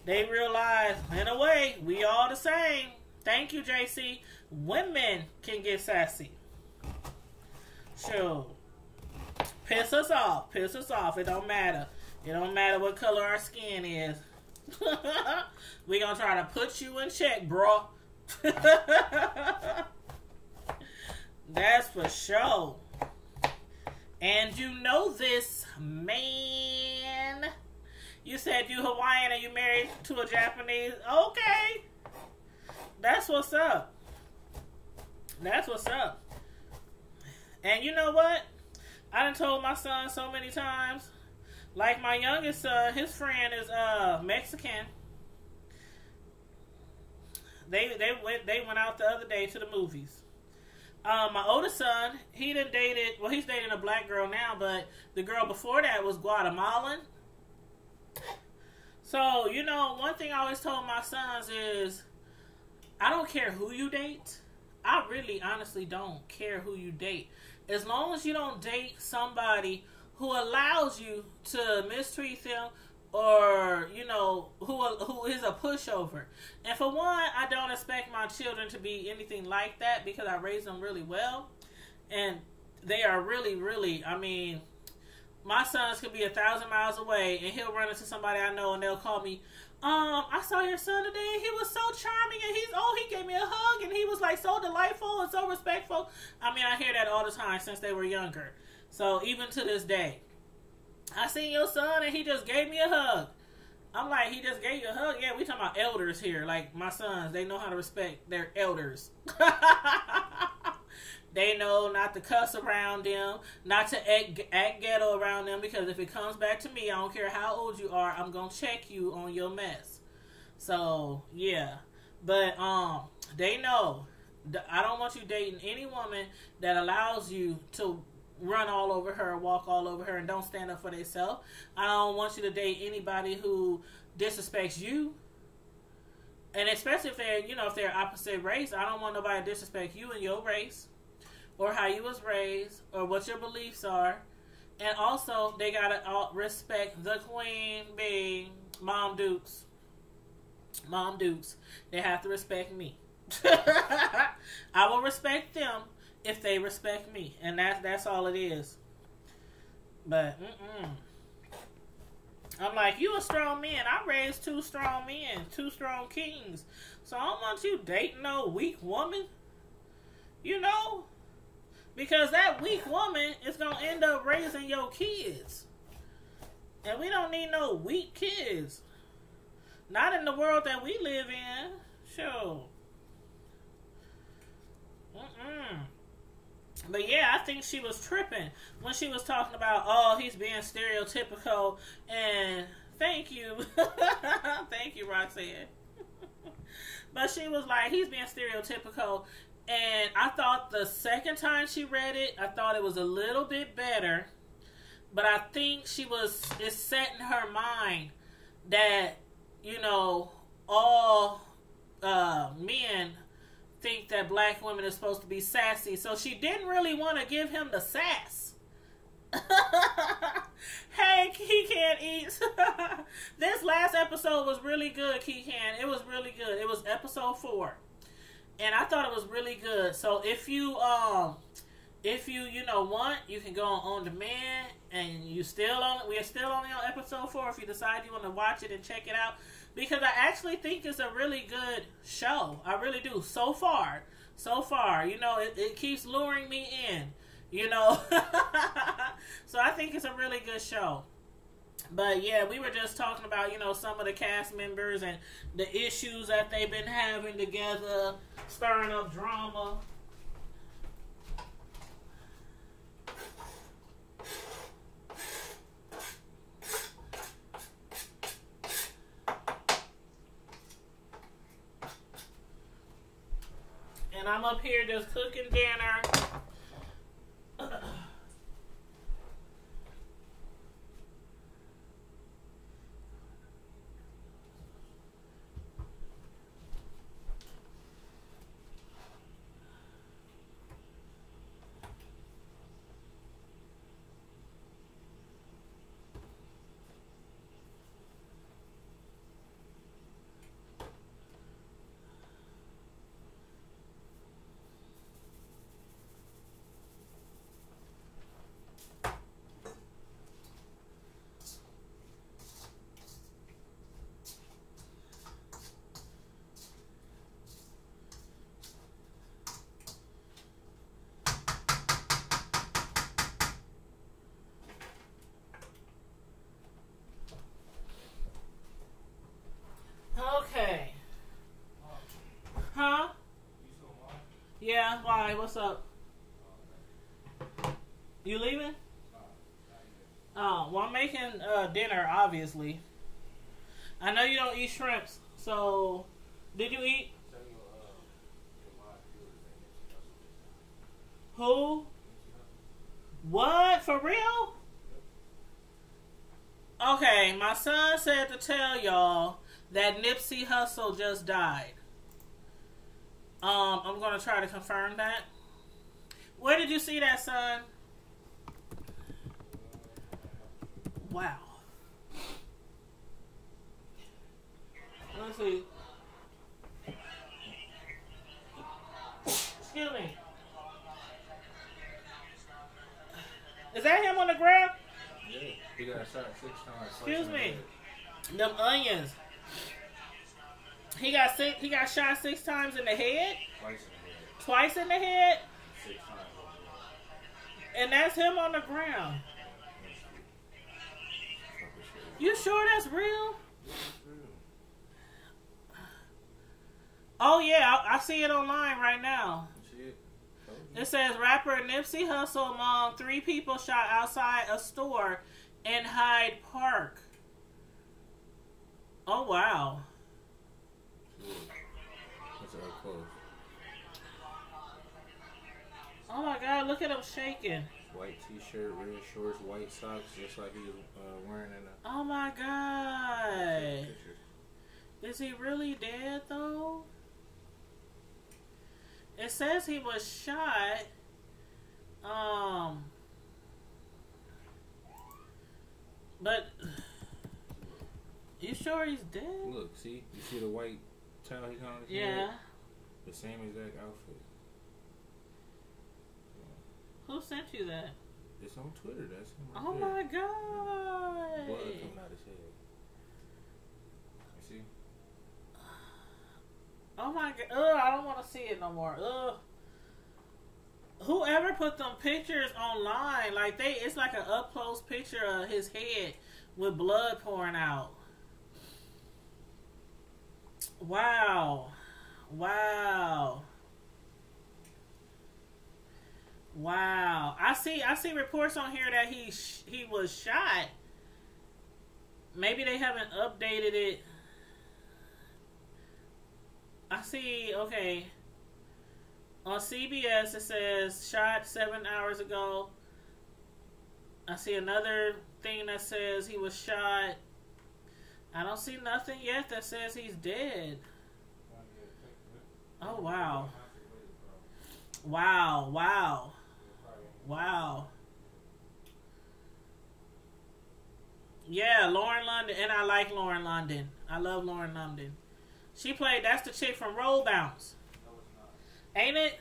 they realize, in a way, we all the same. Thank you, JC. Women can get sassy. Sure. Piss us off. Piss us off. It don't matter. It don't matter what color our skin is. We gonna try to put you in check, bro. That's for sure. And you know this, man. You said you Hawaiian and you married to a Japanese. Okay. That's what's up. That's what's up. And you know what? I done told my son so many times. Like my youngest son, his friend is Mexican. They went out the other day to the movies. My oldest son, he done dated, well, he's dating a black girl now, but the girl before that was Guatemalan. So, you know, one thing I always told my sons is, I don't care who you date. I really honestly don't care who you date. As long as you don't date somebody who allows you to mistreat them, or, you know, who is a pushover. And for one, I don't expect my children to be anything like that, because I raised them really well. And they are really, really, I mean, my sons could be 1,000 miles away, and he'll run into somebody I know, and they'll call me, I saw your son today, and he was so charming, and he gave me a hug, and he was like like so delightful and so respectful. I mean, I hear that all the time since they were younger. So even to this day, I seen your son and he just gave me a hug. I'm like, he just gave you a hug? Yeah, we talking about elders here. Like, my sons, they know how to respect their elders. They know not to cuss around them, not to act ghetto around them, because if it comes back to me, I don't care how old you are, I'm going to check you on your mess. So, yeah. But, they know. I don't want you dating any woman that allows you to run all over her, walk all over her, and don't stand up for themselves. I don't want you to date anybody who disrespects you. And especially if they're, if they're opposite race, I don't want nobody to disrespect you and your race, or how you was raised, or what your beliefs are. And also, they gotta respect the queen being Mom Dukes. Mom Dukes. They have to respect me. I will respect them if they respect me. And that's all it is. But, I'm like, you a strong man. I raised 2 strong men, 2 strong kings. So I don't want you dating no weak woman. Because that weak woman is going to end up raising your kids. And we don't need no weak kids. Not in the world that we live in. Sure. But yeah, I think she was tripping when she was talking about, oh, he's being stereotypical. And thank you. Thank you, Roxanne. But she was like, he's being stereotypical. And I thought the second time she read it, I thought it was a little bit better. But I think it's set in her mind that, all men think that black women are supposed to be sassy. So she didn't really want to give him the sass. Hey, Key Can Eats. This last episode was really good, Key Can. It was really good. It was episode 4. And I thought it was really good. So if you want, you can go on demand, and we're still only on episode 4 if you decide you want to watch it and check it out. Because I actually think it's a really good show. I really do. So far. It keeps luring me in, So I think it's a really good show. But yeah, we were just talking about, some of the cast members and the issues that they've been having together, stirring up drama. And I'm up here just cooking dinner. Okay. Huh? Yeah, why? What's up? You leaving? Oh, well, I'm making dinner, obviously. I know you don't eat shrimps, so did you eat? Who? What? For real? Okay, my son said to tell y'all that Nipsey Hussle just died. I'm gonna try to confirm that. Where did you see that, son? Wow. Let's see. Excuse me. Is that him on the ground? Yeah, he got shot 6 times. Excuse me. Them onions. He got shot 6 times in the head? Twice in the head. Twice in the head? 6 times. And that's him on the ground. You sure that's real? Oh yeah, I see it online right now. It says rapper Nipsey Hussle among 3 people shot outside a store in Hyde Park. Oh wow. That's up close. Oh my God, look at him shaking. White t-shirt, red shorts, white socks, just like he was wearing in the Oh my God. picture. Is he really dead though? It says he was shot. But you sure he's dead? Look, see? You see the white towel he got on his Yeah. head? The same exact outfit. Who sent you that? It's on Twitter. That's him right Oh there. my God. Blood coming out his head. You see? Oh my God. Ugh, I don't want to see it no more. Ugh. Whoever put them pictures online, like it's like an up close picture of his head with blood pouring out. Wow. Wow. Wow. I see reports on here that he was shot. Maybe they haven't updated it. I see, okay. On CBS it says shot 7 hours ago. I see another thing that says he was shot. I don't see nothing yet that says he's dead. Oh wow. Wow, wow. Wow. Yeah, Lauren London. And I like Lauren London. I love Lauren London. She played, that's the chick from Roll Bounce. Ain't it?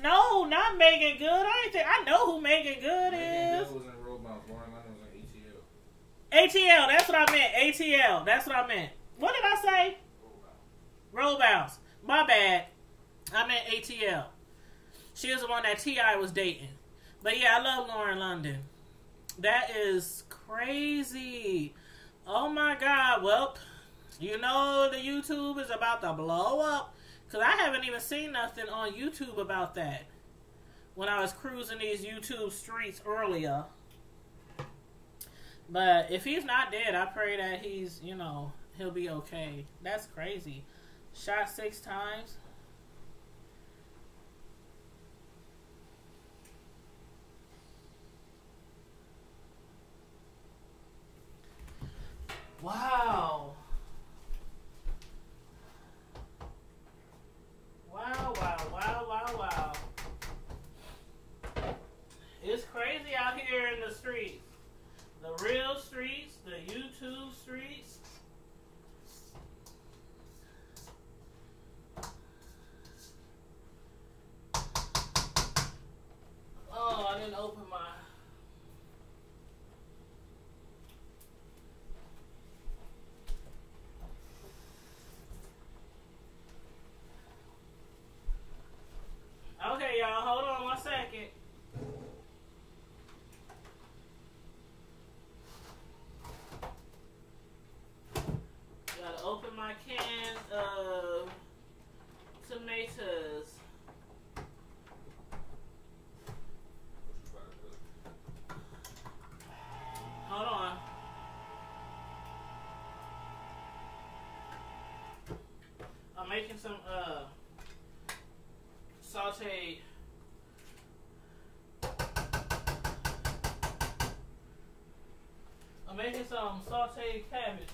No, not Megan Good. I know who Megan Good Megan is. Good was in Roll Bounce. Lauren London was in ATL. ATL, that's what I meant. ATL, that's what I meant. What did I say? Roll Bounce. My bad. I meant ATL. She was the one that T.I. was dating. But yeah, I love Lauren London. That is crazy. Oh my God. Well, you know the YouTube is about to blow up. Because I haven't even seen nothing on YouTube about that. When I was cruising these YouTube streets earlier. But if he's not dead, I pray that he's, he'll be okay. That's crazy. Shot 6 times. Wow. Wow, wow, wow, wow, wow. It's crazy out here in the streets. The real streets, the YouTube streets. Oh, I didn't open my... Okay, y'all, hold on 1 second. Gotta open my can of tomatoes. Hold on. I'm making some sauteed. I'm making some sauteed cabbage.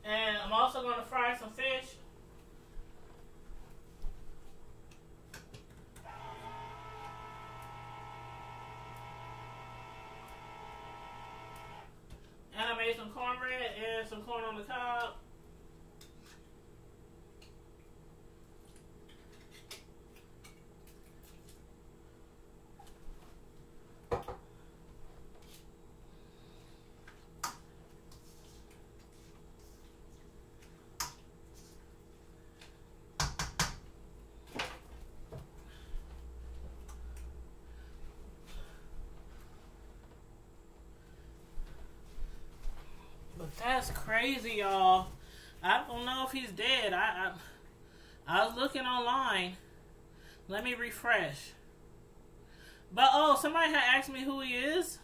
And I'm also going to fry some fish. And I made some cornbread and some corn on the cob. That's crazy, y'all. I don't know if he's dead. I was looking online. Let me refresh. But oh, somebody had asked me who he is.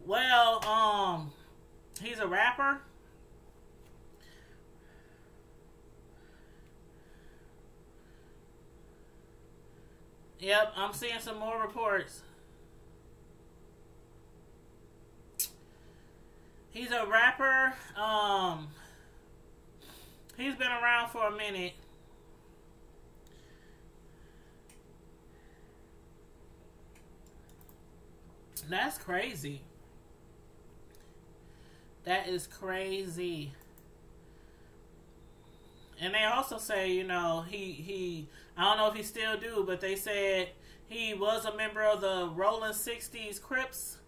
Well, he's a rapper. Yep, I'm seeing some more reports. He's a rapper. He's been around for a minute. That's crazy. That is crazy. And they also say, you know, he I don't know if he still do, but they said he was a member of the Rolling 60s Crips.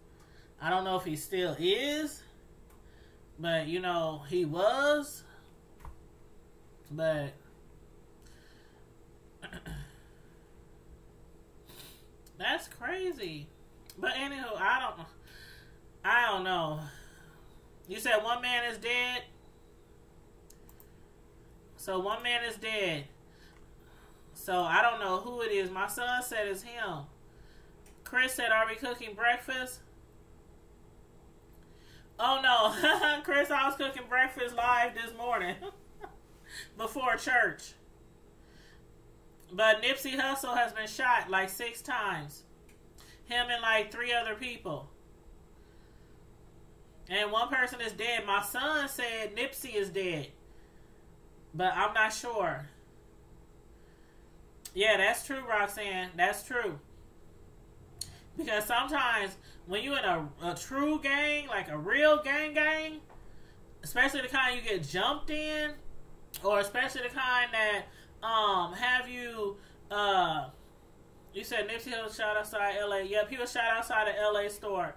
I don't know if he still is. But, you know, he was. But that's crazy. But anywho, I don't know. You said one man is dead? So one man is dead. So I don't know who it is. My son said it's him. Chris said, are we cooking breakfast? Oh no, Chris, I was cooking breakfast live this morning before church. But Nipsey Hussle has been shot like 6 times. Him and like 3 other people. And one person is dead. My son said Nipsey is dead. But I'm not sure. Yeah, that's true, Roxanne. That's true. Because sometimes when you're in a true gang, like a real gang, especially the kind you get jumped in, or especially the kind that have you, you said Nipsey Hussle shot outside LA. Yep, he was shot outside an LA store.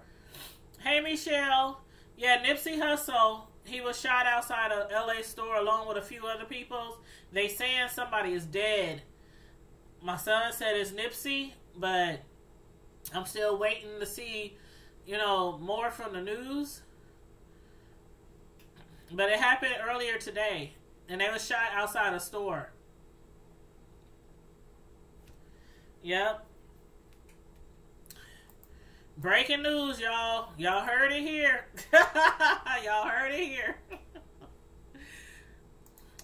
Hey, Michelle. Yeah, Nipsey Hussle, he was shot outside a LA store along with a few other people. They saying somebody is dead. My son said it's Nipsey, but I'm still waiting to see, you know, more from the news. But it happened earlier today, and they was shot outside a store. Yep. Breaking news, y'all. Y'all heard it here. Y'all heard it here.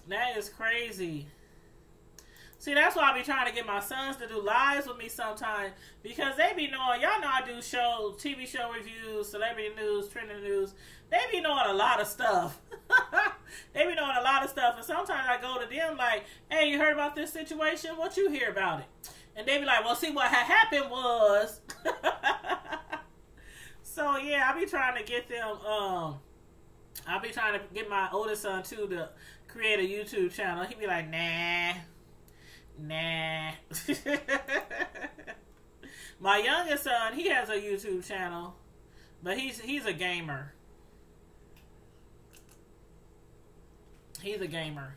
That is crazy. See, that's why I be trying to get my sons to do lives with me sometimes, because they be knowing, y'all know I do TV show reviews, celebrity news, trending news. They be knowing a lot of stuff. They be knowing a lot of stuff, and sometimes I go to them like, hey, you heard about this situation? What you hear about it? And they be like, well, see, what had happened was... So, yeah, I be trying to get them, I be trying to get my oldest son, too, to create a YouTube channel. He be like, nah. My youngest son, he has a YouTube channel, but he's a gamer. He's a gamer.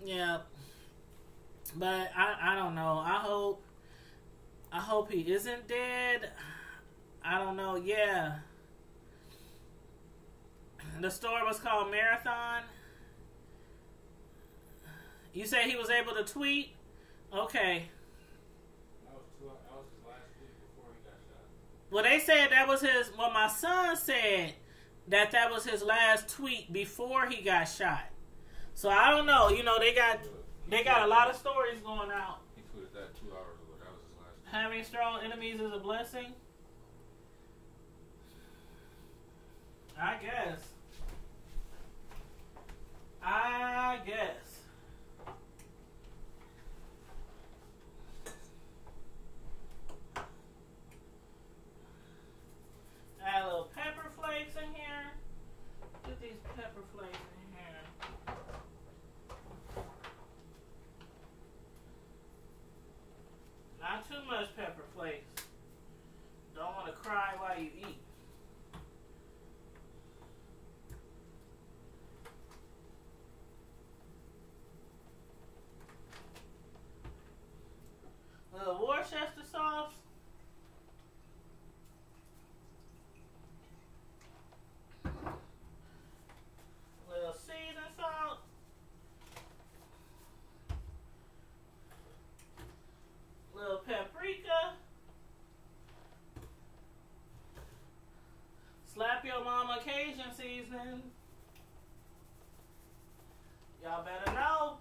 Yeah. But I don't know. I hope he isn't dead. I don't know. Yeah. The store was called Marathon. You say he was able to tweet? Okay. That was his last week before he got shot. Well, they said that was his... Well, my son said that was his last tweet before he got shot. So, I don't know. You know, they got a lot of stories going out. He tweeted that 2 hours ago. That was his last tweet. Having strong enemies is a blessing. I guess. I guess. Add a little pepper flakes in here. Put these pepper flakes in here. Not too much pepper flakes. Don't want to cry while you eat. A little Worcester sauce. Little seasoning salt. Little paprika. Slap your mama Cajun seasoning. Y'all better know.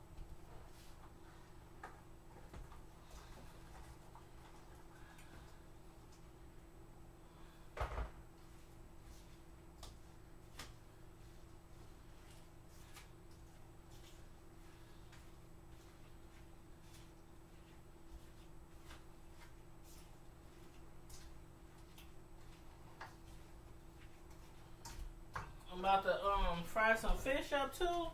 I'm about to fry some fish up too.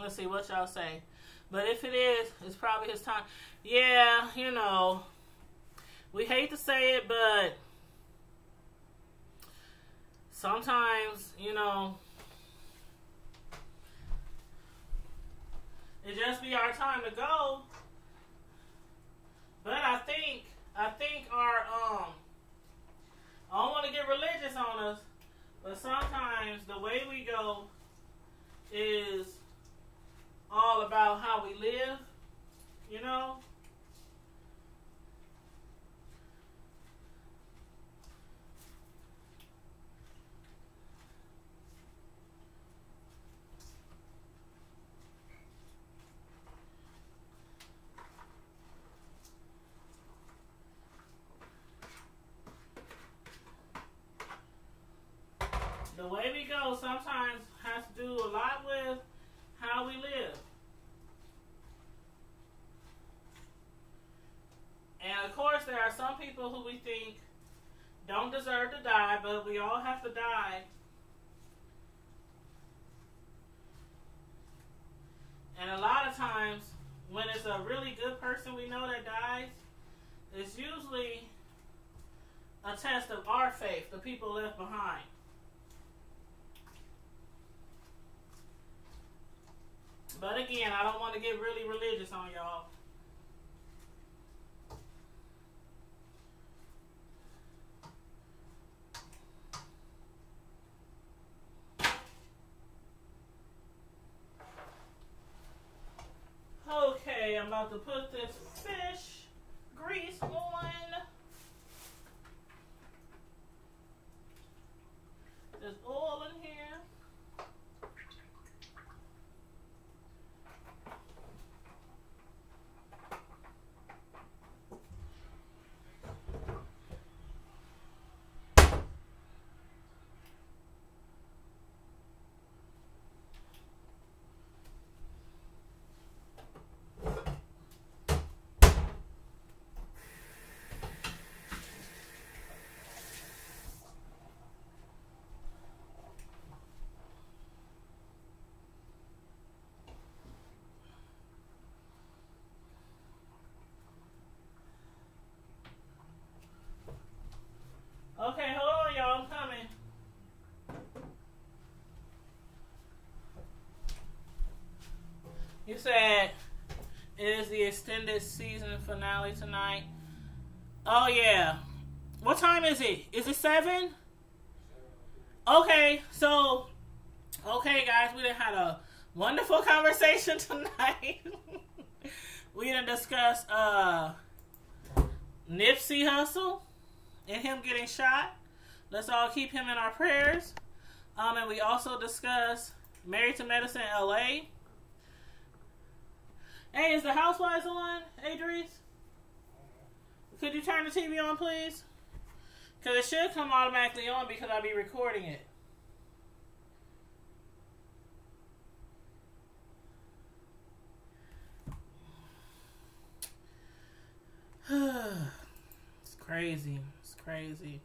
Let's see what y'all say. But if it is, it's probably his time. Yeah, you know, we hate to say it, but sometimes, you know, it just be our time to go. But I think our I don't want to get religious on us, but sometimes the way we go is all about how we live, you know? The way we go sometimes has to do a lot with how we live. And of course, there are some people who we think don't deserve to die, but we all have to die. And a lot of times, when it's a really good person we know that dies, it's usually a test of our faith, the people left behind. But again, I don't want to get really religious on y'all. Okay, I'm about to put this fish grease on. There's oil in here. Okay, hold on, y'all. I'm coming. You said it is the extended season finale tonight. Oh, yeah. What time is it? Is it 7? Okay, so, okay, guys, we done had a wonderful conversation tonight. We done discussed Nipsey Hussle and him getting shot. Let's all keep him in our prayers. And we also discussed Married to Medicine LA. Hey, is the Housewives on, Adrice? Could you turn the TV on, please? Because it should come automatically on because I'll be recording it. crazy.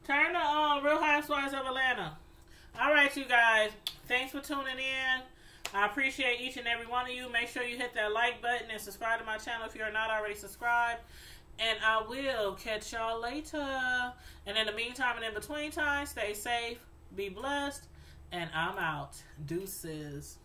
Turn to Real Housewives of Atlanta. All right, you guys. Thanks for tuning in. I appreciate each and every one of you. Make sure you hit that like button and subscribe to my channel if you're not already subscribed. And I will catch y'all later. And in the meantime and in between time, stay safe, be blessed, and I'm out. Deuces.